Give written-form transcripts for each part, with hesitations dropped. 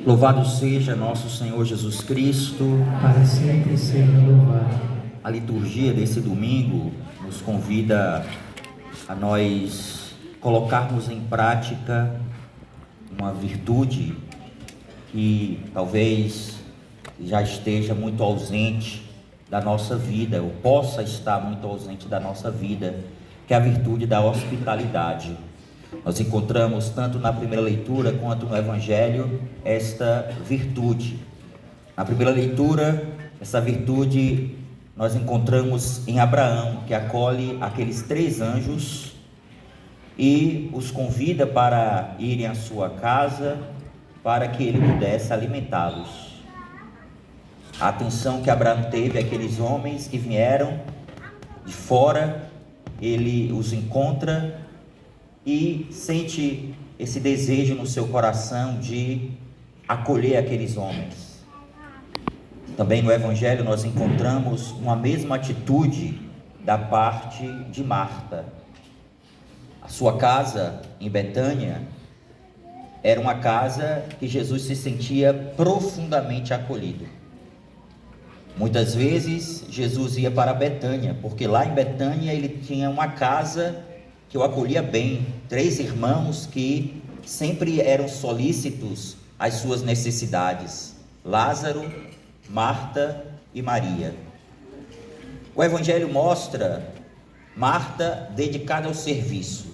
Louvado seja nosso Senhor Jesus Cristo. Para sempre seja louvado. A liturgia desse domingo nos convida a nós colocarmos em prática uma virtude que talvez já esteja muito ausente da nossa vida, ou possa estar muito ausente da nossa vida, que é a virtude da hospitalidade. Nós encontramos tanto na primeira leitura quanto no Evangelho esta virtude. Na primeira leitura, essa virtude nós encontramos em Abraão, que acolhe aqueles 3 anjos e os convida para irem à sua casa para que ele pudesse alimentá-los. A atenção que Abraão teve àqueles homens que vieram de fora, ele os encontra e sente esse desejo no seu coração de acolher aqueles homens. Também no Evangelho nós encontramos uma mesma atitude da parte de Marta. A sua casa em Betânia era uma casa que Jesus se sentia profundamente acolhido. Muitas vezes Jesus ia para Betânia, porque lá em Betânia ele tinha uma casa que o acolhia bem, 3 irmãos que sempre eram solícitos às suas necessidades: Lázaro, Marta e Maria. O Evangelho mostra Marta dedicada ao serviço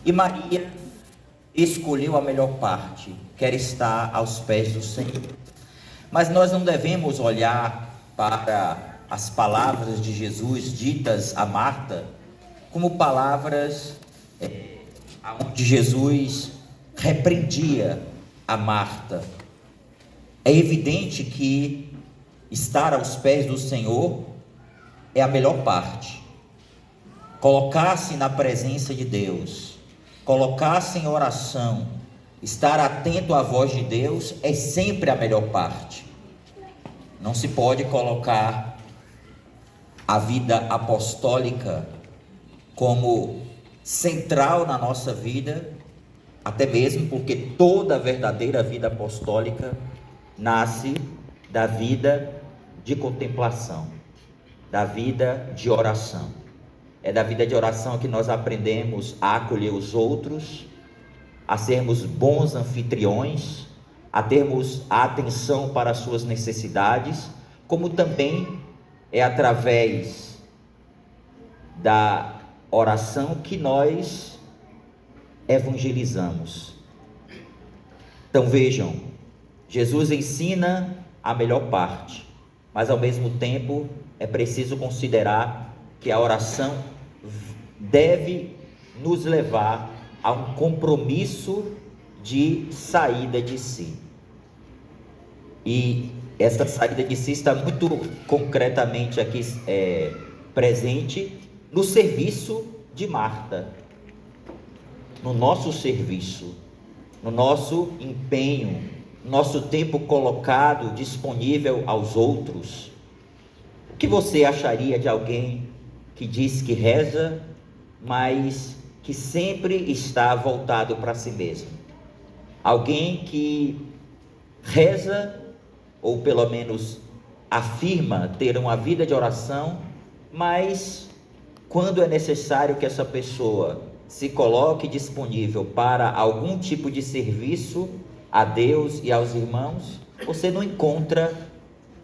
e Maria escolheu a melhor parte, quer estar aos pés do Senhor. Mas nós não devemos olhar para as palavras de Jesus ditas a Marta como palavras onde Jesus repreendia a Marta. É evidente que estar aos pés do Senhor é a melhor parte. Colocar-se na presença de Deus, colocar-se em oração, estar atento à voz de Deus é sempre a melhor parte. Não se pode colocar a vida apostólica como central na nossa vida, até mesmo porque toda a verdadeira vida apostólica nasce da vida de contemplação, da vida de oração. É da vida de oração que nós aprendemos a acolher os outros, a sermos bons anfitriões, a termos a atenção para as suas necessidades, como também é através da oração que nós evangelizamos. Então vejam, Jesus ensina a melhor parte, mas ao mesmo tempo é preciso considerar que a oração deve nos levar a um compromisso de saída de si. E essa saída de si está muito concretamente aqui presente no serviço de Marta, no nosso serviço, no nosso empenho, nosso tempo colocado disponível aos outros. O que você acharia de alguém que diz que reza, mas que sempre está voltado para si mesmo? Alguém que reza, ou pelo menos afirma ter uma vida de oração, mas quando é necessário que essa pessoa se coloque disponível para algum tipo de serviço a Deus e aos irmãos, você não encontra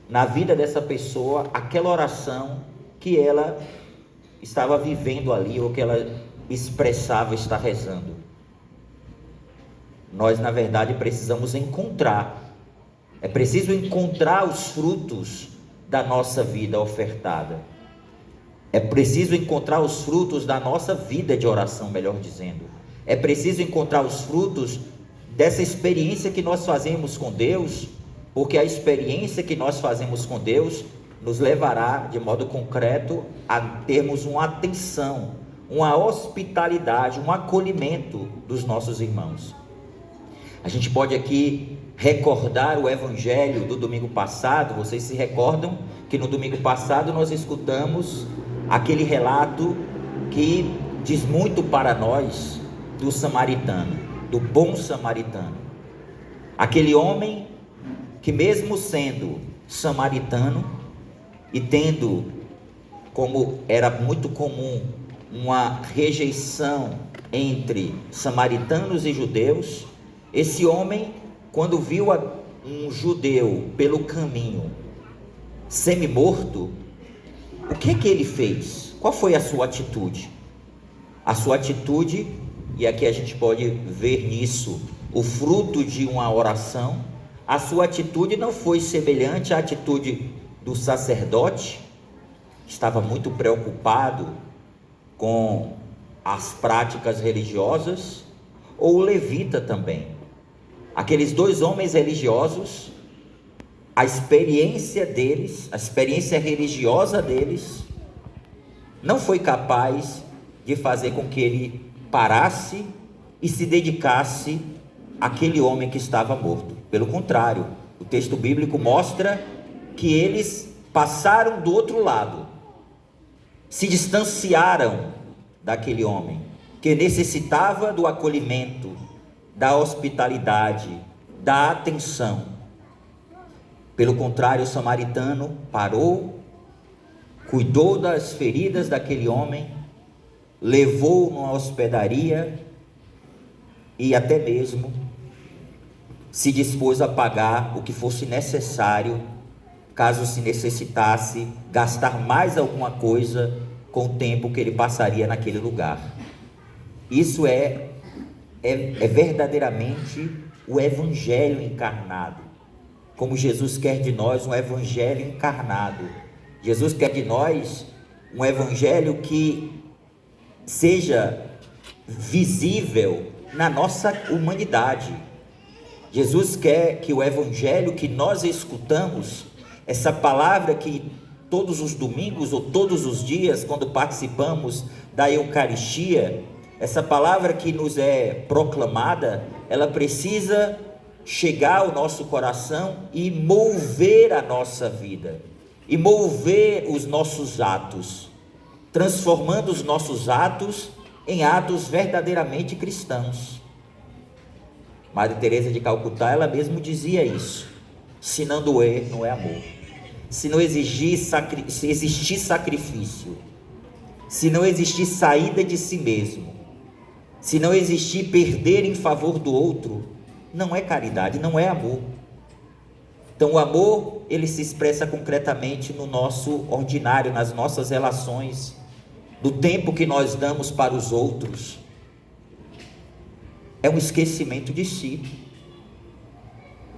na vida dessa pessoa aquela oração que ela estava vivendo ali, ou que ela expressava estar rezando. Nós, na verdade, precisamos encontrar, é preciso encontrar os frutos da nossa vida ofertada. É preciso encontrar os frutos da nossa vida de oração, melhor dizendo. É preciso encontrar os frutos dessa experiência que nós fazemos com Deus, porque a experiência que nós fazemos com Deus nos levará de modo concreto a termos uma atenção, uma hospitalidade, um acolhimento dos nossos irmãos. A gente pode aqui recordar o Evangelho do domingo passado. Vocês se recordam que no domingo passado nós escutamos aquele relato que diz muito para nós do samaritano, do bom samaritano. Aquele homem que, mesmo sendo samaritano e tendo, como era muito comum, uma rejeição entre samaritanos e judeus, esse homem, quando viu um judeu pelo caminho semi-morto, o que ele fez? Qual foi a sua atitude? A sua atitude, e aqui a gente pode ver nisso o fruto de uma oração, a sua atitude não foi semelhante à atitude do sacerdote, que estava muito preocupado com as práticas religiosas, ou o levita também. Aqueles dois homens religiosos, a experiência deles, a experiência religiosa deles, não foi capaz de fazer com que ele parasse e se dedicasse àquele homem que estava morto. Pelo contrário, o texto bíblico mostra que eles passaram do outro lado, se distanciaram daquele homem, que necessitava do acolhimento, da hospitalidade, da atenção. Pelo contrário, o samaritano parou, cuidou das feridas daquele homem, levou-o numa hospedaria e até mesmo se dispôs a pagar o que fosse necessário, caso se necessitasse gastar mais alguma coisa com o tempo que ele passaria naquele lugar. Isso é verdadeiramente o Evangelho encarnado. Como Jesus quer de nós um Evangelho encarnado. Jesus quer de nós um Evangelho que seja visível na nossa humanidade. Jesus quer que o Evangelho que nós escutamos, essa palavra que todos os domingos ou todos os dias, quando participamos da Eucaristia, essa palavra que nos é proclamada, ela precisa chegar ao nosso coração e mover a nossa vida, e mover os nossos atos, transformando os nossos atos em atos verdadeiramente cristãos. Madre Teresa de Calcutá, ela mesmo dizia isso: se não doer, não é amor. Se não existir sacrifício, se não existir saída de si mesmo, se não existir perder em favor do outro, não é caridade, não é amor. Então o amor, ele se expressa concretamente no nosso ordinário, nas nossas relações, do tempo que nós damos para os outros. É um esquecimento de si.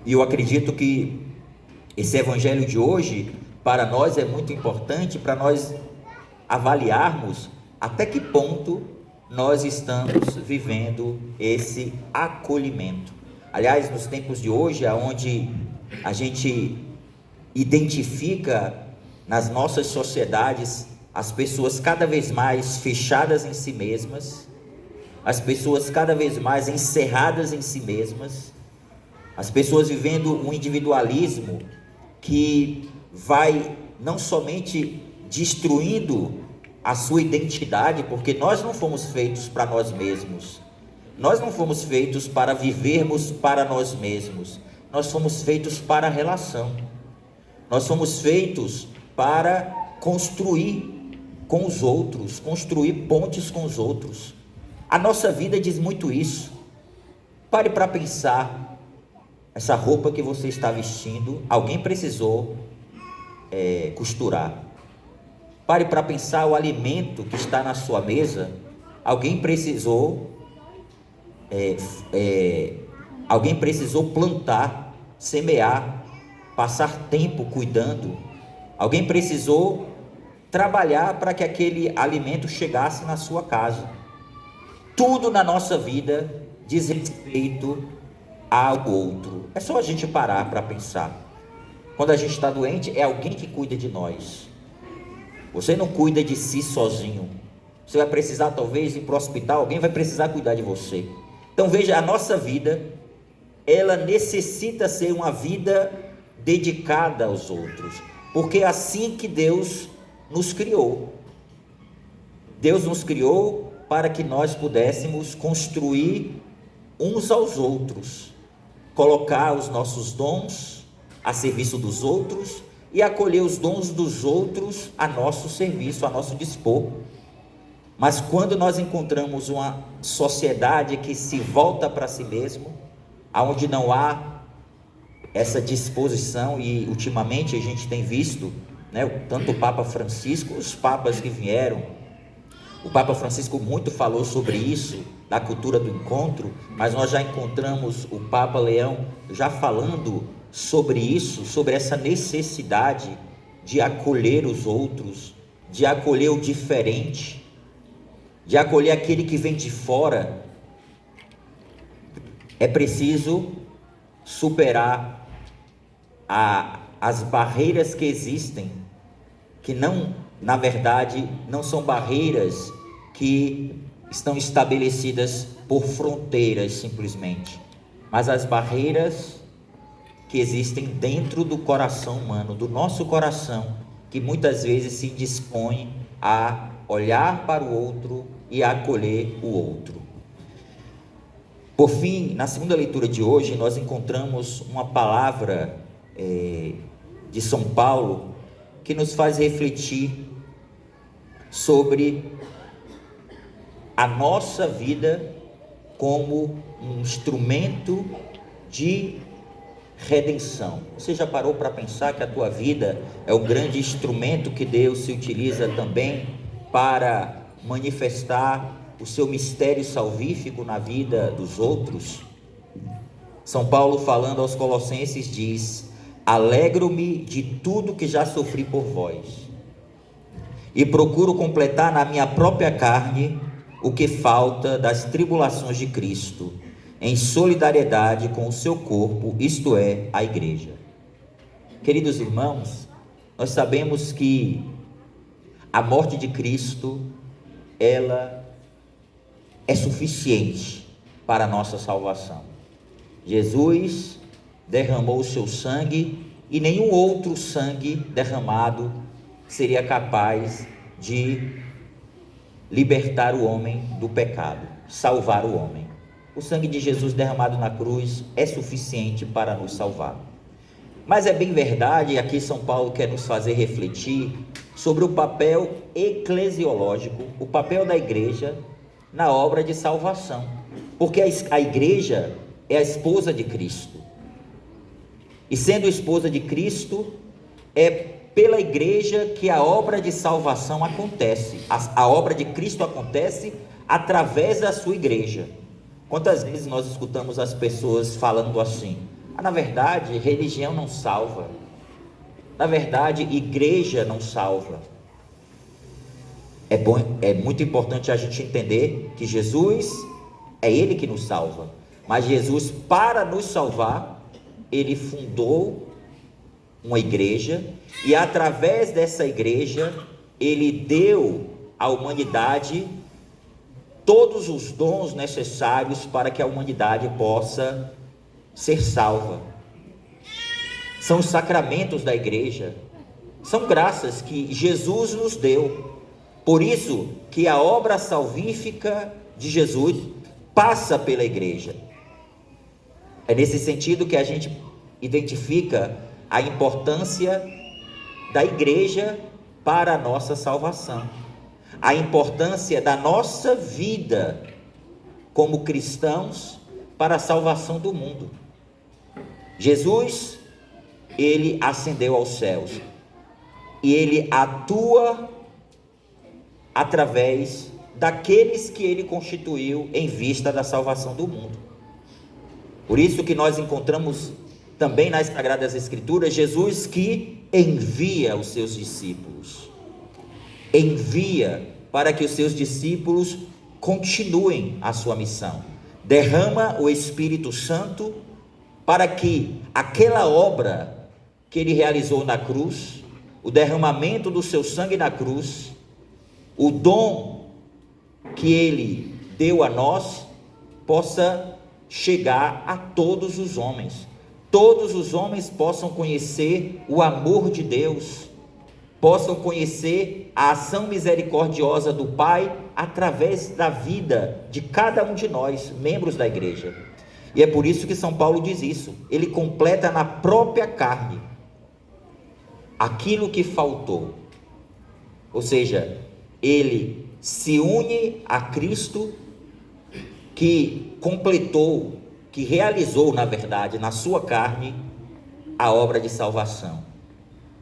E eu acredito que esse evangelho de hoje, para nós, é muito importante para nós avaliarmos até que ponto nós estamos vivendo esse acolhimento. Aliás, nos tempos de hoje, onde a gente identifica nas nossas sociedades as pessoas cada vez mais fechadas em si mesmas, as pessoas cada vez mais encerradas em si mesmas, as pessoas vivendo um individualismo que vai não somente destruindo a sua identidade, porque nós não fomos feitos para nós mesmos, nós não fomos feitos para vivermos para nós mesmos, nós fomos feitos para a relação, nós fomos feitos para construir com os outros, construir pontes com os outros. A nossa vida diz muito isso. Pare para pensar. Essa roupa que você está vestindo, alguém precisou costurar. Pare para pensar o alimento que está na sua mesa, alguém precisou plantar, semear, passar tempo cuidando. Alguém precisou trabalhar para que aquele alimento chegasse na sua casa. Tudo na nossa vida diz respeito ao outro. É só a gente parar para pensar. Quando a gente está doente, é alguém que cuida de nós. Você não cuida de si sozinho. Você vai precisar talvez ir para o hospital, alguém vai precisar cuidar de você. Então veja, a nossa vida, ela necessita ser uma vida dedicada aos outros, porque é assim que Deus nos criou. Deus nos criou para que nós pudéssemos construir uns aos outros. colocar os nossos dons a serviço dos outros e acolher os dons dos outros a nosso serviço, a nosso dispor. Mas quando nós encontramos uma sociedade que se volta para si mesmo, aonde não há essa disposição, e ultimamente a gente tem visto, né, tanto o Papa Francisco, os papas que vieram, o Papa Francisco muito falou sobre isso, da cultura do encontro, mas nós já encontramos o Papa Leão já falando sobre isso, sobre essa necessidade de acolher os outros, de acolher o diferente, de acolher aquele que vem de fora. É preciso superar as barreiras que existem, que não, na verdade, não são barreiras que estão estabelecidas por fronteiras simplesmente, mas as barreiras que existem dentro do coração humano, do nosso coração, que muitas vezes se dispõe a olhar para o outro e a acolher o outro. Por fim, na segunda leitura de hoje, nós encontramos uma palavra de São Paulo que nos faz refletir sobre a nossa vida como um instrumento de redenção. Você já parou para pensar que a tua vida é um grande instrumento que Deus se utiliza também para manifestar o seu mistério salvífico na vida dos outros? São Paulo, falando aos Colossenses, diz: alegro-me de tudo que já sofri por vós, e procuro completar na minha própria carne o que falta das tribulações de Cristo, em solidariedade com o seu corpo, isto é, a igreja. Queridos irmãos, nós sabemos que a morte de Cristo, ela é suficiente para a nossa salvação. Jesus derramou o seu sangue e nenhum outro sangue derramado seria capaz de libertar o homem do pecado, salvar o homem. O sangue de Jesus derramado na cruz é suficiente para nos salvar. Mas é bem verdade, e aqui São Paulo quer nos fazer refletir sobre o papel eclesiológico, o papel da igreja na obra de salvação, porque a igreja é a esposa de Cristo, e sendo esposa de Cristo, é pela igreja que a obra de salvação acontece. A obra de Cristo acontece através da sua igreja. Quantas vezes nós escutamos as pessoas falando assim: na verdade, religião não salva, na verdade, igreja não salva. É muito importante a gente entender que Jesus é Ele que nos salva, mas Jesus, para nos salvar, Ele fundou uma igreja, e através dessa igreja, Ele deu à humanidade todos os dons necessários para que a humanidade possa ser salva. São os sacramentos da igreja, são graças que Jesus nos deu. Por isso que a obra salvífica de Jesus passa pela igreja. É nesse sentido que a gente identifica a importância da igreja para a nossa salvação, a importância da nossa vida como cristãos para a salvação do mundo. Jesus, Ele ascendeu aos céus, e Ele atua através daqueles que Ele constituiu em vista da salvação do mundo. Por isso que nós encontramos também nas Sagradas Escrituras Jesus que envia os seus discípulos, envia para que os seus discípulos continuem a sua missão, derrama o Espírito Santo para que aquela obra que Ele realizou na cruz, o derramamento do seu sangue na cruz, o dom que Ele deu a nós, possa chegar a todos os homens possam conhecer o amor de Deus, possam conhecer a ação misericordiosa do Pai através da vida de cada um de nós, membros da igreja. E é por isso que São Paulo diz isso. Ele completa na própria carne aquilo que faltou. Ou seja, ele se une a Cristo, que completou, que realizou, na verdade, na sua carne, a obra de salvação.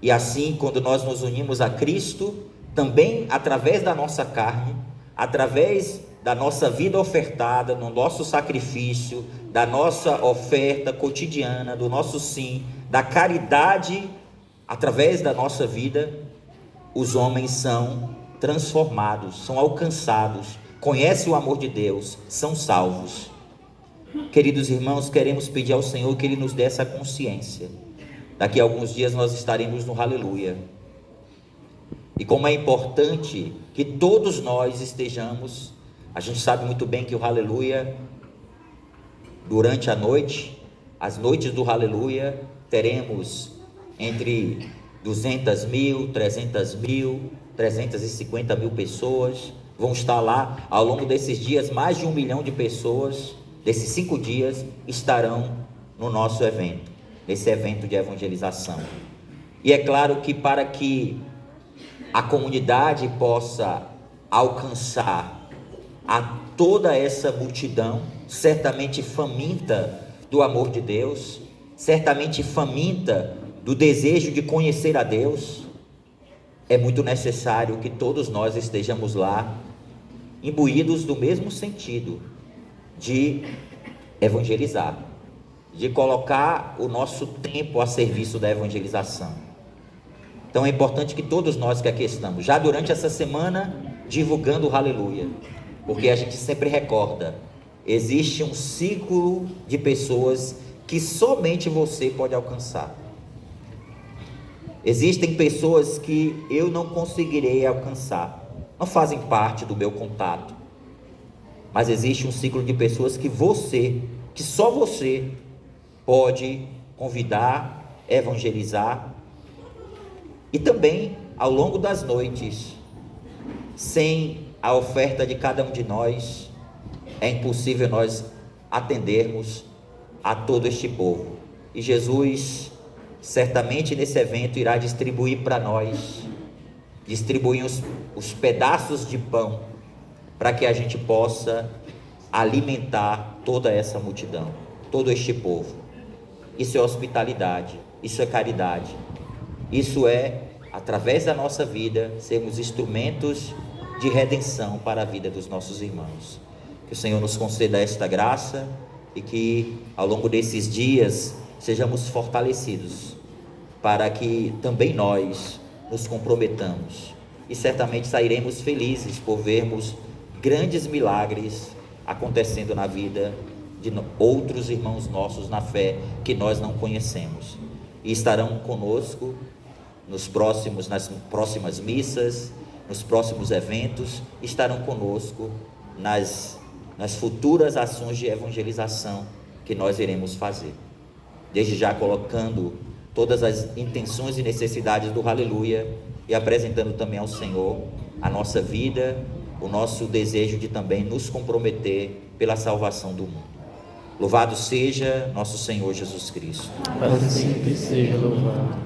E assim, quando nós nos unimos a Cristo, também através da nossa carne, através da nossa vida ofertada, no nosso sacrifício, da nossa oferta cotidiana, do nosso sim, da caridade, através da nossa vida, os homens são transformados, são alcançados, conhecem o amor de Deus, são salvos. Queridos irmãos, queremos pedir ao Senhor que Ele nos dê essa consciência. Daqui a alguns dias nós estaremos no Aleluia. E como é importante que todos nós estejamos, a gente sabe muito bem que o Aleluia, durante a noite, as noites do Aleluia, teremos entre 200 mil, 300 mil, 350 mil pessoas. Vão estar lá ao longo desses dias, mais de 1 milhão de pessoas, desses 5 dias, estarão no nosso evento, nesse evento de evangelização. E é claro que para que a comunidade possa alcançar a toda essa multidão, certamente faminta do amor de Deus, certamente faminta do desejo de conhecer a Deus, é muito necessário que todos nós estejamos lá, imbuídos do mesmo sentido de evangelizar, de colocar o nosso tempo a serviço da evangelização. Então é importante que todos nós que aqui estamos, já durante essa semana, divulgando o Aleluia, porque a gente sempre recorda, existe um ciclo de pessoas que somente você pode alcançar. Existem pessoas que eu não conseguirei alcançar, não fazem parte do meu contato, mas existe um ciclo de pessoas que só você pode convidar, evangelizar. E também ao longo das noites, sem a oferta de cada um de nós, é impossível nós atendermos a todo este povo. E Jesus certamente nesse evento irá distribuir para nós, distribuir os pedaços de pão, para que a gente possa alimentar toda essa multidão, todo este povo. Isso é hospitalidade, isso é caridade, isso é, através da nossa vida, sermos instrumentos de redenção para a vida dos nossos irmãos. Que o Senhor nos conceda esta graça e que ao longo desses dias sejamos fortalecidos, para que também nós nos comprometamos, e certamente sairemos felizes por vermos grandes milagres acontecendo na vida de outros irmãos nossos na fé que nós não conhecemos, e estarão conosco nas próximas missas, nos próximos eventos, estarão conosco nas futuras ações de evangelização que nós iremos fazer. Desde já colocando todas as intenções e necessidades do Aleluia e apresentando também ao Senhor a nossa vida, o nosso desejo de também nos comprometer pela salvação do mundo. Louvado seja nosso Senhor Jesus Cristo. Para sempre seja louvado.